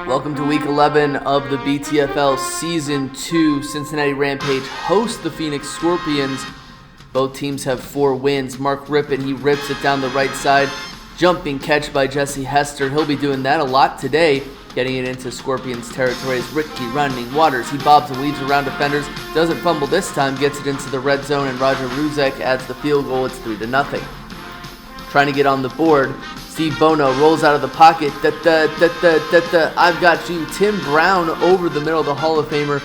Welcome to Week 11 of the BTFL Season 2. Cincinnati Rampage hosts the Phoenix Scorpions. Both teams have 4 wins. Mark Rippon, he rips it down the right side. Jumping catch by Jesse Hester. He'll be doing that a lot today, getting it into Scorpions territory as Ricky Running Waters. He bobs and weaves around defenders. Doesn't fumble this time, gets it into the red zone, and Roger Ruzek adds the field goal. It's 3-0. Trying to get on the board. Steve Bono rolls out of the pocket. I've got you. Tim Brown over the middle of the Hall of Famer.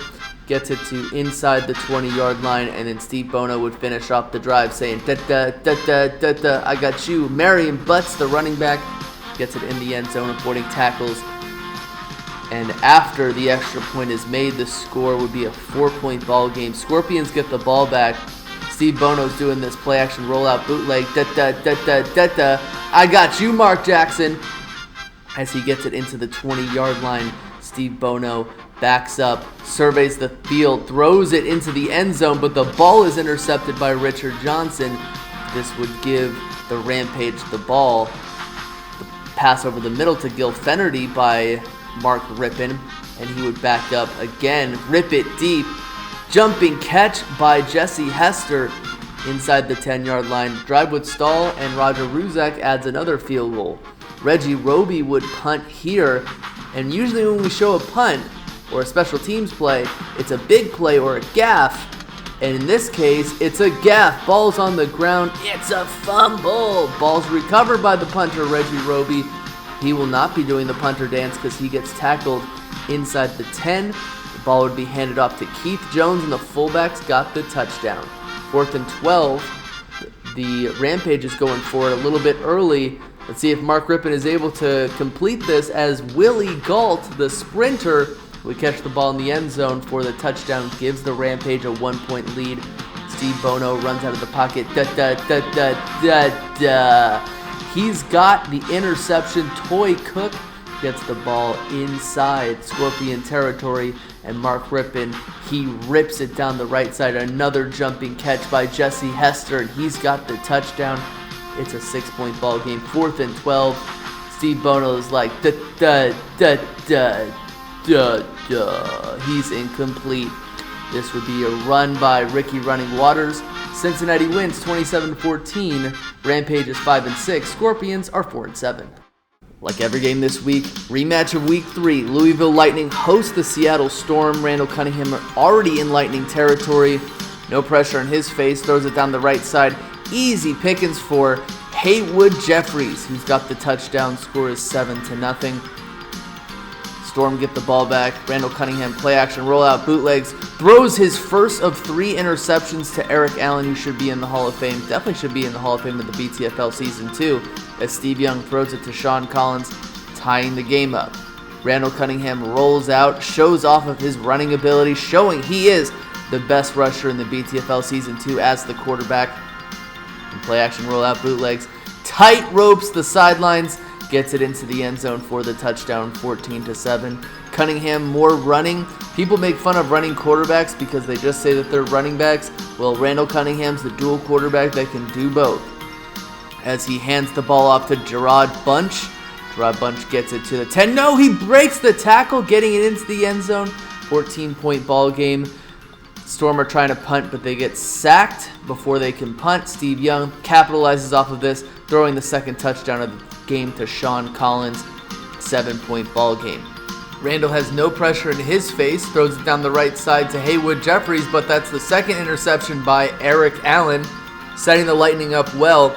Gets it to inside the 20-yard line, and then Steve Bono would finish off the drive saying, I got you. Marion Butts, the running back, gets it in the end zone, avoiding tackles. And after the extra point is made, the score would be a 4-point ball game. Scorpions get the ball back. Steve Bono's doing this play-action rollout bootleg. I got you, Mark Jackson. As he gets it into the 20-yard line, Steve Bono backs up, surveys the field, throws it into the end zone, but the ball is intercepted by Richard Johnson. This would give the Rampage the ball. The pass over the middle to Gil Fenerty by Mark Rippon, and he would back up again, rip it deep. Jumping catch by Jesse Hester inside the 10-yard line. Drive would stall, and Roger Ruzek adds another field goal. Reggie Roby would punt here, and usually when we show a punt or a special teams play, it's a big play or a gaff, and in this case, it's a gaff. Ball's on the ground. It's a fumble. Ball's recovered by the punter, Reggie Roby. He will not be doing the punter dance because he gets tackled inside the 10. Ball would be handed off to Keith Jones, and the fullbacks got the touchdown. 4th and 12. The Rampage is going for it a little bit early. Let's see if Mark Rippon is able to complete this as Willie Galt, the sprinter, would catch the ball in the end zone for the touchdown. Gives the Rampage a 1-point lead. Steve Bono runs out of the pocket. He's got the interception. Toy Cook gets the ball inside Scorpion territory, and Mark Rippon, he rips it down the right side. Another jumping catch by Jesse Hester, and he's got the touchdown. It's a 6-point ball game. 4th and 12. Steve Bono is like, he's incomplete. This would be a run by Ricky Running Waters. Cincinnati wins 27-14. Rampage is 5-6. Scorpions are 4-7. Like every game this week, rematch of Week 3. Louisville Lightning host the Seattle Storm. Randall Cunningham already in Lightning territory. No pressure on his face. Throws it down the right side. Easy pickings for Haywood Jeffries, who's got the touchdown. Score is 7-0. Storm get the ball back. Randall Cunningham play action rollout bootlegs. Throws his first of 3 interceptions to Eric Allen, who should be in the Hall of Fame. Definitely should be in the Hall of Fame of the BTFL Season 2. As Steve Young throws it to Sean Collins, tying the game up. Randall Cunningham rolls out, shows off of his running ability, showing he is the best rusher in the BTFL Season 2 as the quarterback. And play action rollout bootlegs. Tight ropes the sidelines. Gets it into the end zone for the touchdown, 14-7. Cunningham more running. People make fun of running quarterbacks because they just say that they're running backs. Well, Randall Cunningham's the dual quarterback that can do both. As he hands the ball off to Gerard Bunch. Gerard Bunch gets it to the 10. No, he breaks the tackle, getting it into the end zone. 14-point ball game. Storm are trying to punt, but they get sacked before they can punt. Steve Young capitalizes off of this, throwing the second touchdown of the game to Sean Collins. 7-point ball game. Randall has no pressure in his face, throws it down the right side to Haywood Jeffries, but that's the second interception by Eric Allen, setting the Lightning up well.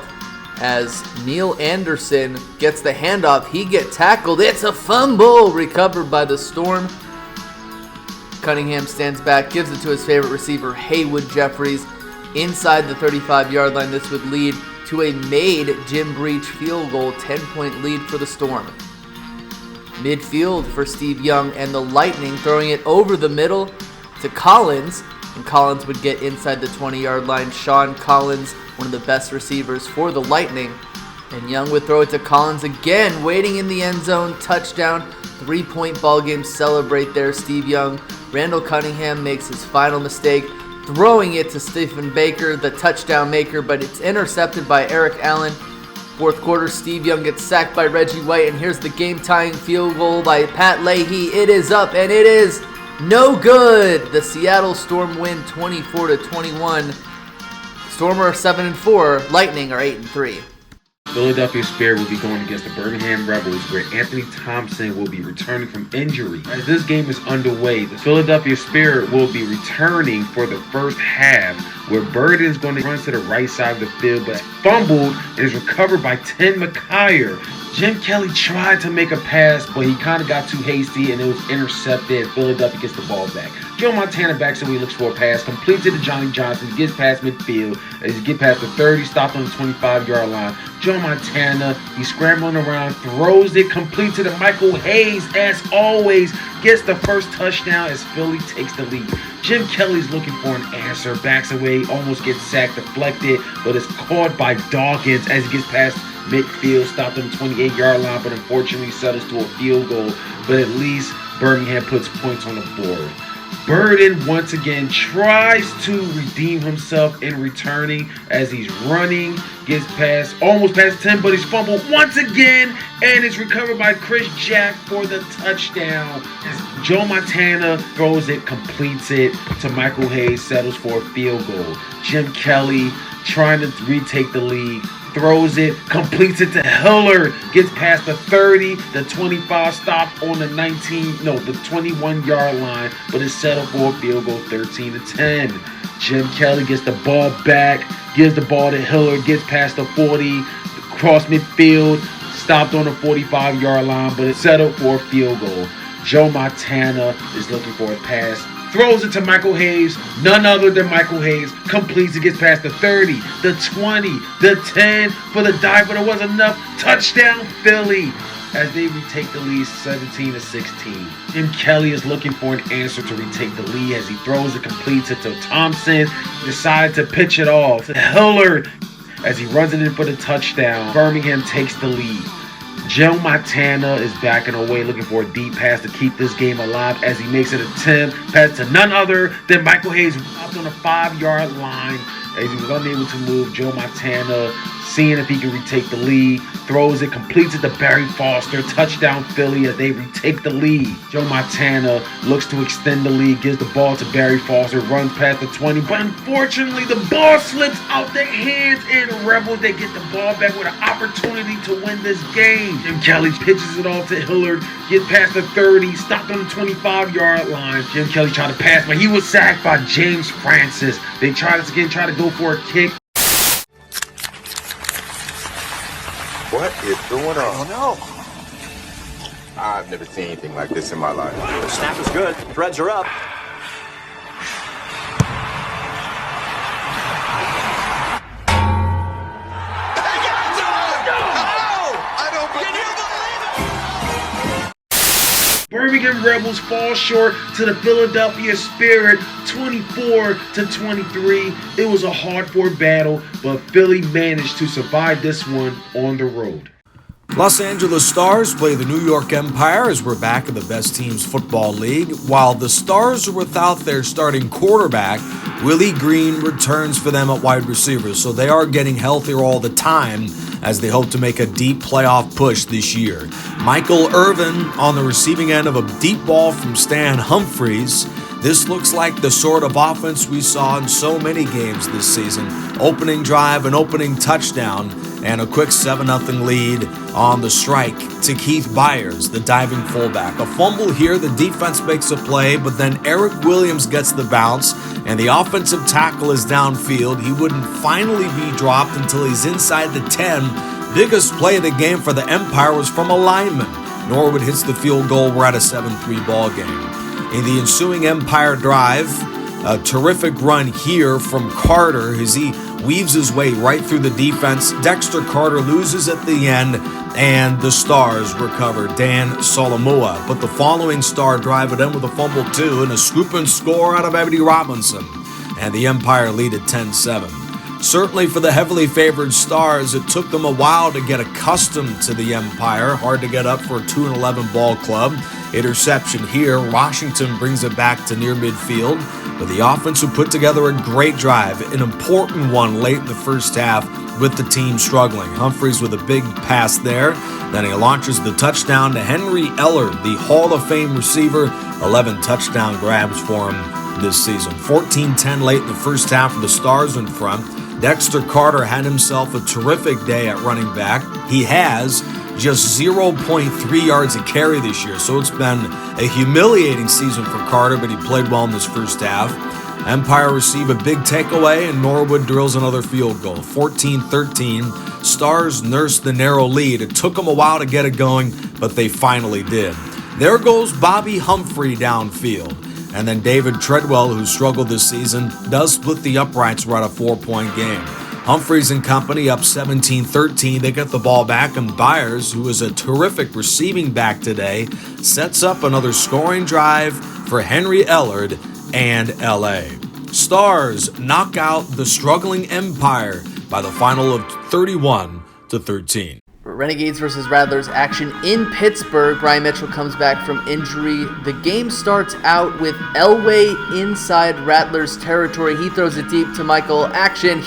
As Neil Anderson gets the handoff, he gets tackled. It's a fumble recovered by the Storm. Cunningham stands back, gives it to his favorite receiver, Haywood Jeffries, inside the 35-yard line. This would lead to a made Jim Breach field goal, 10-point lead for the Storm. Midfield for Steve Young and the Lightning, throwing it over the middle to Collins, and Collins would get inside the 20-yard line. Sean Collins, one of the best receivers for the Lightning, and Young would throw it to Collins again, waiting in the end zone, touchdown, 3-point ball game. Celebrate there, Steve Young. Randall Cunningham makes his final mistake, throwing it to Stephen Baker, the touchdown maker, but it's intercepted by Eric Allen. Fourth quarter, Steve Young gets sacked by Reggie White, and here's the game-tying field goal by Pat Leahy. It is up, and it is no good. The Seattle Storm win 24-21. Storm are 7-4. Lightning are 8-3. Philadelphia Spirit will be going against the Birmingham Rebels, where Anthony Thompson will be returning from injury. As this game is underway, the Philadelphia Spirit will be returning for the first half, where Burden is going to run to the right side of the field, but fumbled and is recovered by Tim McKyer. Jim Kelly tried to make a pass, but he kind of got too hasty and it was intercepted, and Philadelphia gets the ball back. Joe Montana backs away, looks for a pass, completes it to Johnny Johnson, gets past midfield. As he gets past the 30, stopped on the 25-yard line. Joe Montana, he's scrambling around, throws it, completes it to Michael Hayes, as always, gets the first touchdown as Philly takes the lead. Jim Kelly's looking for an answer, backs away, almost gets sacked, deflected, but is caught by Dawkins as he gets past midfield, stopped on the 28-yard line, but unfortunately settles to a field goal. But at least Birmingham puts points on the board. Burden once again tries to redeem himself in returning as he's running, gets past, almost past 10, but he's fumbled once again, and it's recovered by Chris Jack for the touchdown. As Joe Montana throws it, completes it to Michael Hayes, settles for a field goal. Jim Kelly trying to retake the lead, throws it, completes it to Hiller, gets past the 30, the 25, stopped on the 21-yard line, but is settled for a field goal, 13-10. Jim Kelly gets the ball back, gives the ball to Hiller, gets past the 40, cross midfield, stopped on the 45-yard line, but is settled for a field goal. Joe Montana is looking for a pass, throws it to Michael Hayes, none other than Michael Hayes, completes it, gets past the 30, the 20, the 10 for the dive, but it wasn't enough. Touchdown Philly as they retake the lead 17-16. Jim Kelly is looking for an answer to retake the lead as he throws it, completes it to Thompson, decides to pitch it off to Hiller as he runs it in for the touchdown. Birmingham takes the lead. Joe Montana is backing away, looking for a deep pass to keep this game alive as he makes an attempt. Pass to none other than Michael Hayes, out on the 5-yard line as he was unable to move. Joe Montana seeing if he can retake the lead, throws it, completes it to Barry Foster. Touchdown Philly as they retake the lead. Joe Montana looks to extend the lead, gives the ball to Barry Foster, runs past the 20, but unfortunately the ball slips out their hands, and Rebels, they get the ball back with an opportunity to win this game. Jim Kelly pitches it off to Hillard, gets past the 30, stopped on the 25-yard line. Jim Kelly tried to pass, but he was sacked by James Francis. They try to go for a kick. What is going on? I don't know. I've never seen anything like this in my life. The snap is good. Threads are up. Birmingham Rebels fall short to the Philadelphia Spirit, 24-23. It was a hard-fought battle, but Philly managed to survive this one on the road. Los Angeles Stars play the New York Empire as we're back in the Best Teams Football League. While the Stars are without their starting quarterback, Willie Green returns for them at wide receiver, so they are getting healthier all the time as they hope to make a deep playoff push this year. Michael Irvin on the receiving end of a deep ball from Stan Humphries. This looks like the sort of offense we saw in so many games this season. Opening drive, an opening touchdown, and a quick 7-0 lead on the strike to Keith Byers, the diving fullback. A fumble here, the defense makes a play, but then Eric Williams gets the bounce, and the offensive tackle is downfield. He wouldn't finally be dropped until he's inside the 10. Biggest play of the game for the Empire was from a lineman. Norwood hits the field goal. We're at a 7-3 ball game. In the ensuing Empire drive, a terrific run here from Carter as he weaves his way right through the defense. Dexter Carter loses at the end, and the Stars recover. Dan Solomua. But the following Star drive would end with a fumble too, and a scoop and score out of Eddie Robinson. And the Empire lead at 10-7. Certainly for the heavily favored Stars, it took them a while to get accustomed to the Empire. Hard to get up for a 2-11 ball club. Interception here. Washington brings it back to near midfield. But the offense would put together a great drive, an important one late in the first half. with the team struggling. Humphries with a big pass there. Then he launches the touchdown to Henry Ellard, the Hall of Fame receiver. 11 touchdown grabs for him this season. 14-10 late in the first half of the Stars in front. Dexter Carter had himself a terrific day at running back. He has just 0.3 yards a carry this year, so it's been a humiliating season for Carter, but he played well in this first half. Empire receive a big takeaway, and Norwood drills another field goal. 14-13. Stars nursed the narrow lead. It took them a while to get it going, but they finally did. There goes Bobby Humphrey downfield. And then David Treadwell, who struggled this season, does split the uprights right a 4-point game. Humphreys and company up 17-13. They get the ball back, and Byers, who is a terrific receiving back today, sets up another scoring drive for Henry Ellard and LA. Stars knock out the struggling Empire by the final of 31-13. Renegades versus Rattlers action in Pittsburgh. Brian Mitchell comes back from injury. The game starts out with Elway inside Rattlers territory. He throws it deep to Michael Action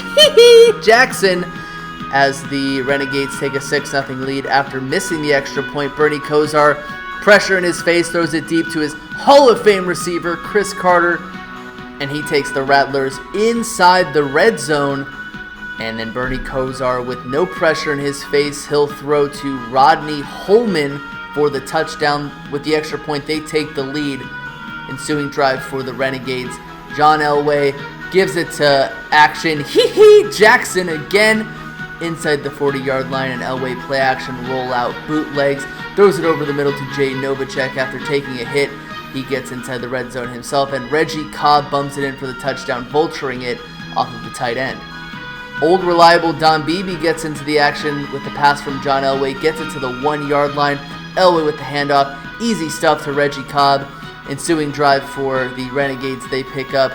Jackson as the Renegades take a 6-0 lead after missing the extra point. Bernie Kosar, pressure in his face, throws it deep to his Hall of Fame receiver, Chris Carter, and he takes the Rattlers inside the red zone. And then Bernie Kosar, with no pressure in his face, he'll throw to Rodney Holman for the touchdown. With the extra point, they take the lead. Ensuing drive for the Renegades. John Elway gives it to Action Jackson again inside the 40-yard line, and Elway play action rollout bootlegs. Throws it over the middle to Jay Novacek after taking a hit. He gets inside the red zone himself, and Reggie Cobb bumps it in for the touchdown, vulturing it off of the tight end. Old reliable Don Beebe gets into the action with the pass from John Elway, gets it to the 1-yard line. Elway with the handoff, easy stuff to Reggie Cobb. Ensuing drive for the Renegades, they pick up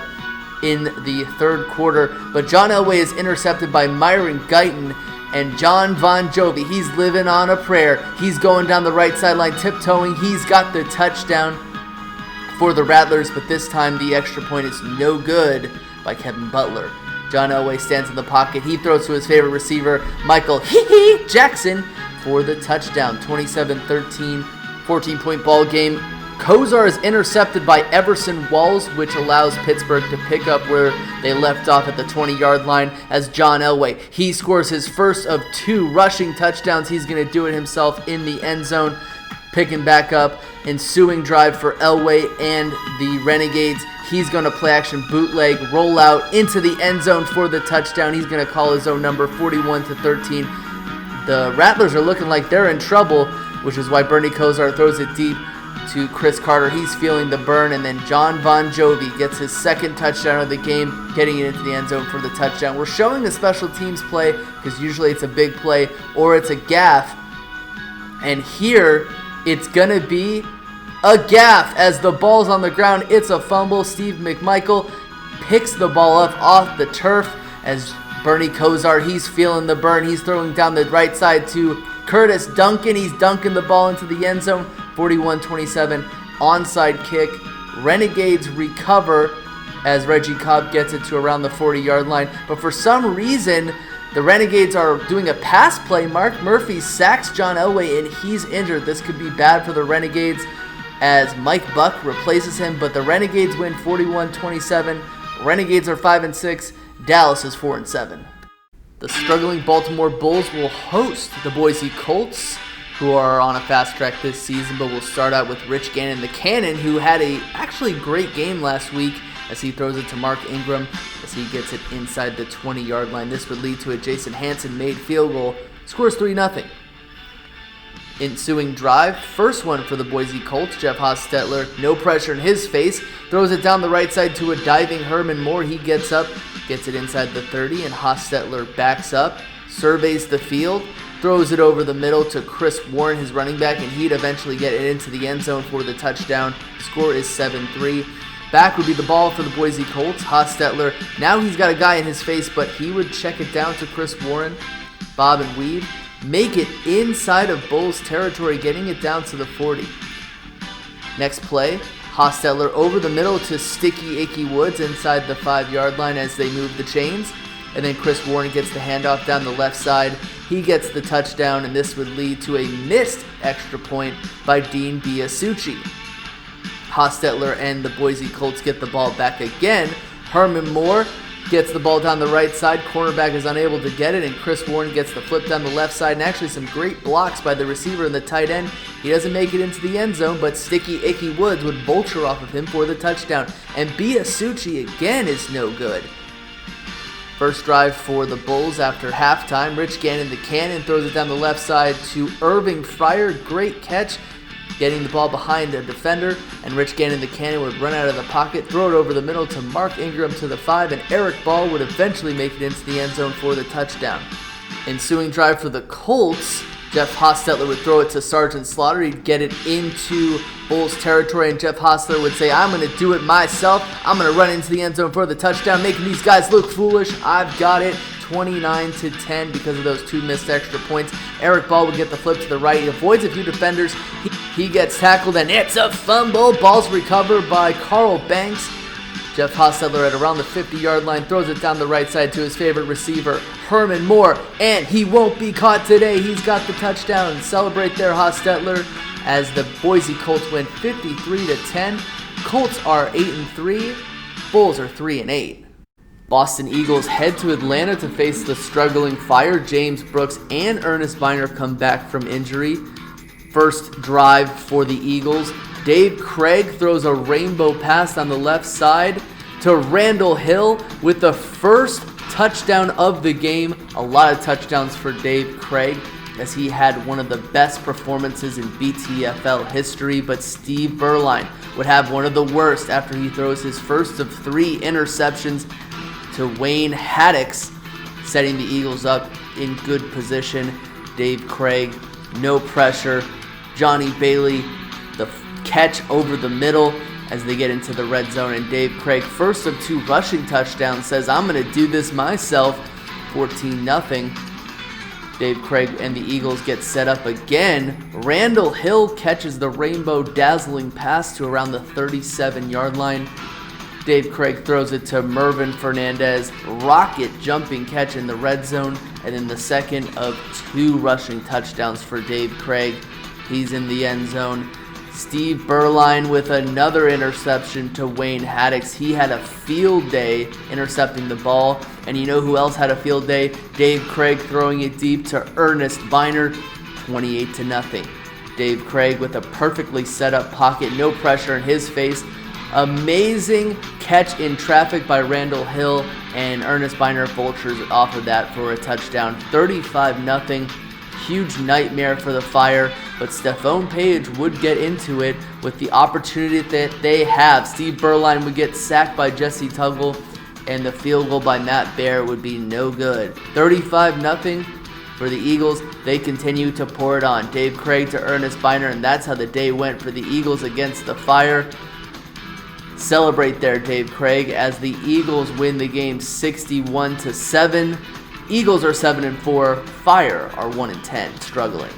in the third quarter, but John Elway is intercepted by Myron Guyton, and John Von Jovi, he's living on a prayer. He's going down the right sideline, tiptoeing. He's got the touchdown for the Rattlers, but this time the extra point is no good by Kevin Butler. John Elway stands in the pocket. He throws to his favorite receiver, Michael Jackson, for the touchdown. 27-13, 14-point ball game. Kosar is intercepted by Everson Walls, which allows Pittsburgh to pick up where they left off at the 20-yard line as John Elway. He scores his first of 2 rushing touchdowns. He's going to do it himself in the end zone. Picking back up, ensuing drive for Elway and the Renegades. He's going to play action bootleg, roll out into the end zone for the touchdown. He's going to call his own number, 41-13. The Rattlers are looking like they're in trouble, which is why Bernie Kosar throws it deep to Chris Carter. He's feeling the burn, and then John Von Jovi gets his second touchdown of the game, getting it into the end zone for the touchdown. We're showing the special teams play because usually it's a big play or it's a gaff, and here it's going to be a gaff as the ball's on the ground. It's a fumble. Steve McMichael picks the ball up off the turf as Bernie Kosar, he's feeling the burn. He's throwing down the right side to Curtis Duncan. He's dunking the ball into the end zone. 41-27, onside kick. Renegades recover as Reggie Cobb gets it to around the 40-yard line. But for some reason, the Renegades are doing a pass play. Mark Murphy sacks John Elway, and he's injured. This could be bad for the Renegades as Mike Buck replaces him. But the Renegades win 41-27. Renegades are 5-6. Dallas is 4-7. The struggling Baltimore Bulls will host the Boise Colts, who are on a fast track this season, but we'll start out with Rich Gannon, the Cannon, who had a actually great game last week as he throws it to Mark Ingram as he gets it inside the 20-yard line. This would lead to a Jason Hansen made field goal, scores 3-0. Ensuing drive, first one for the Boise Colts. Jeff Hostetler, no pressure in his face, throws it down the right side to a diving Herman Moore. He gets up, gets it inside the 30, and Hostetler backs up, surveys the field, throws it over the middle to Chris Warren, his running back, and he'd eventually get it into the end zone for the touchdown. Score is 7-3. Back would be the ball for the Boise Colts. Hostetler, now he's got a guy in his face, but he would check it down to Chris Warren, bob and weave, make it inside of Bulls territory, getting it down to the 40. Next play, Hostetler over the middle to Sticky Icky Woods inside the 5-yard line as they move the chains. and then Chris Warren gets the handoff down the left side. He gets the touchdown, and this would lead to a missed extra point by Dean Biasucci. Hostetler and the Boise Colts get the ball back again. Herman Moore gets the ball down the right side. Cornerback is unable to get it, and Chris Warren gets the flip down the left side. And actually some great blocks by the receiver and the tight end. He doesn't make it into the end zone, but Sticky Icky Woods would vulture off of him for the touchdown. And Biasucci again is no good. First drive for the Bulls after halftime. Rich Gannon the Cannon throws it down the left side to Irving Fryer. Great catch, getting the ball behind a defender, and Rich Gannon the Cannon would run out of the pocket, throw it over the middle to Mark Ingram to the 5, and Eric Ball would eventually make it into the end zone for the touchdown. Ensuing drive for the Colts, Jeff Hostetler would throw it to Sergeant Slaughter. He'd get it into Bulls territory, and Jeff Hostetler would say, I'm going to do it myself. I'm going to run into the end zone for the touchdown, making these guys look foolish. I've got it. 29-10 because of those 2 missed extra points. Eric Ball would get the flip to the right. He avoids a few defenders. He gets tackled, and it's a fumble. Ball's recovered by Carl Banks. Jeff Hostetler at around the 50-yard line throws it down the right side to his favorite receiver, Herman Moore, and he won't be caught today. He's got the touchdown. Celebrate there, Hostetler, as the Boise Colts win 53-10. Colts are 8-3. Bulls are 3-8. Boston Eagles head to Atlanta to face the struggling Fire. James Brooks and Ernest Biner come back from injury. First drive for the Eagles. Dave Craig throws a rainbow pass on the left side to Randall Hill with the first touchdown of the game. A lot of touchdowns for Dave Craig, as he had one of the best performances in BTFL history, but Steve Berline would have one of the worst after he throws his first of 3 interceptions to Wayne Haddix, setting the Eagles up in good position. Dave Craig, no pressure. Johnny Bailey, the catch over the middle as they get into the red zone, and Dave Craig, first of 2 rushing touchdowns, says, I'm going to do this myself. 14-0. Dave Craig and the Eagles get set up again. Randall Hill catches the rainbow dazzling pass to around the 37-yard line. Dave Craig throws it to Mervin Fernandez. Rocket jumping catch in the red zone. And then the second of 2 rushing touchdowns for Dave Craig. He's in the end zone. Steve Berline with another interception to Wayne Haddix. He had a field day intercepting the ball. And you know who else had a field day? Dave Craig throwing it deep to Ernest Biner. 28-0. Dave Craig with a perfectly set up pocket. No pressure in his face. Amazing catch in traffic by Randall Hill, and Ernest Biner vultures off of that for a touchdown. 35-0. Huge nightmare for the Fire, but Stephone Page would get into it with the opportunity that they have. Steve Berline would get sacked by Jesse Tuggle, and the field goal by Matt Baer would be no good. 35-0 for the Eagles. They continue to pour it on. Dave Craig to Ernest Biner, and that's how the day went for the Eagles against the Fire. Celebrate there, Dave Craig, as the Eagles win the game 61-7. Eagles are 7-4. Fire are 1-10, struggling.